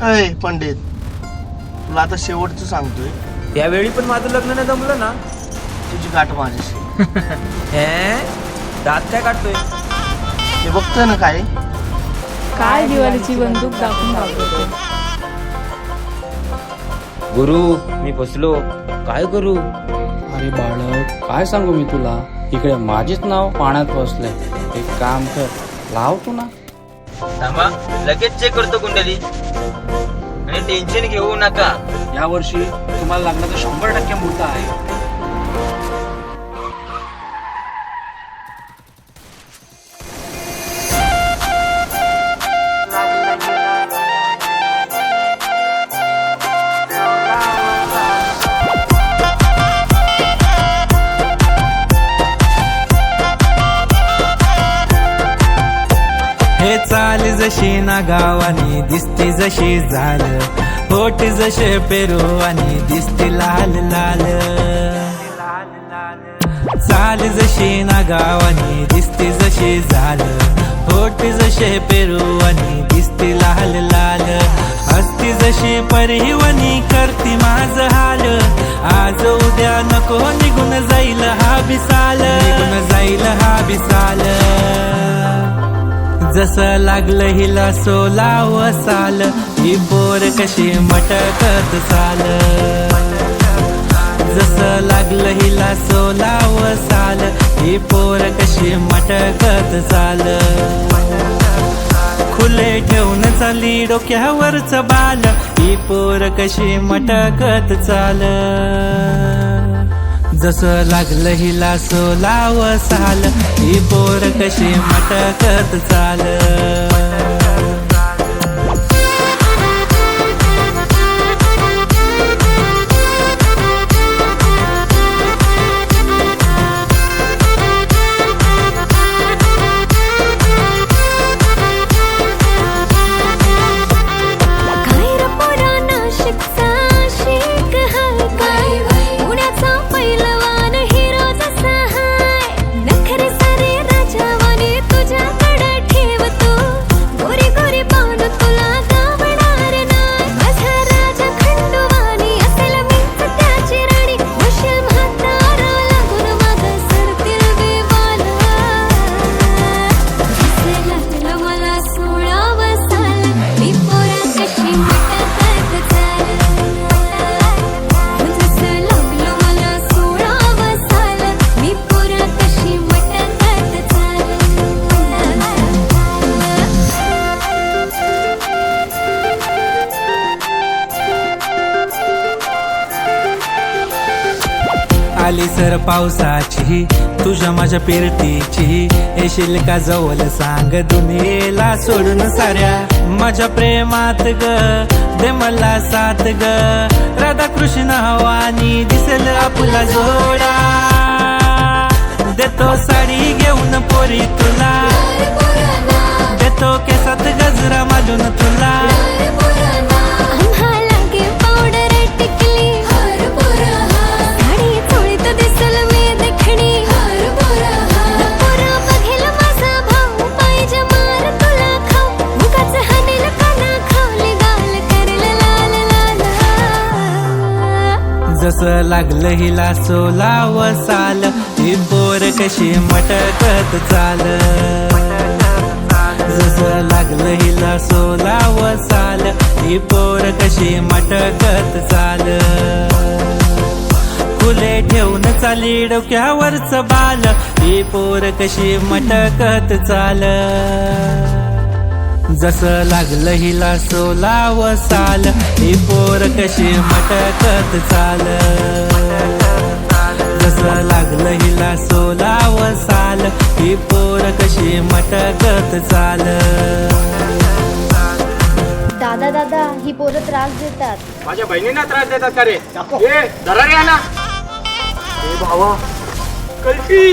अय पंडित, तुला आता शेवटचं सांगतोय, यावेळी पण माझं लग्न नाही जमलं ना. तुझी गाठ माझ्याशी. हे दात काय काढतोय? हे बघतोय ना काय? काय दिवाळीची बंदूक दाखवून दाखवते. गुरु मी फसलो, काय करू? अरे बाळक, काय सांगू मी तुला, इकडे माझेच नाव पाण्यात फसले. एक काम कर, लाव तू ना. थांबा, लगेच चेक करतो कुंडली. आणि टेन्शन घेऊ नका, या वर्षी तुम्हाला लग्नाचा 100% मुहूर्त आहे. हे चाल जशी ना गावानी दिसती जशी झालं, होट जसे पेरू आणि दिसती लाल लाल. चाल जशी ना गावानी दिसती जशी झालं, होट जसे पेरू आणि दिसती लाल लाल. हसती जशी परिवनी करती माझ हाल, आज उद्या नको निघून जाईल हा बिसाल, निघून जाईल हा बिसाल. जसं लागलं हिला सोलाव साल, ही पोर कशी मटकत चाल. जसं लागलं हिला सोलाव साल, ही पोर कशी मटकत चाल. खुले ठेवून चाली डोक्यावरच बाल, ही पोर कशी मटकत चाल. जसं लागलं हिला सोलाव साल, ही पोर कशी मटकत चाल. आली सर पावसाची तुझ्या माझ्या पेरतीची, येशील का जवळ सांग दुनियेला सोडून साऱ्या. माझ्या प्रेमात ग दे मला साथ ग, राधा कृष्ण हवानी दिसेल आपला जोडा. देतो साडी घेऊन पोरी तुला, देतो केसात गजरा मालून तुला. जसं लागलं हिला सोलाव साल, ही पोर कशी मटकत चाल. जसं लागलं हिला सोलाव साल, ही पोर कशी मटकत चाल. खुले ठेवून चाली डोक्यावरच बाल, ही पोर कशी मटकत चाल. जसं लागलं हिला सोलाव साल, ही पोर कशी मटकत चाल. जसं लागलं हिला सोलाव साल, ही पोर कशी मटकत चाल. दादा दादा, ही पोरं त्रास देतात. माझ्या बहिणींना त्रास देतात का रे? धरा रे ना. भावा, कल्फी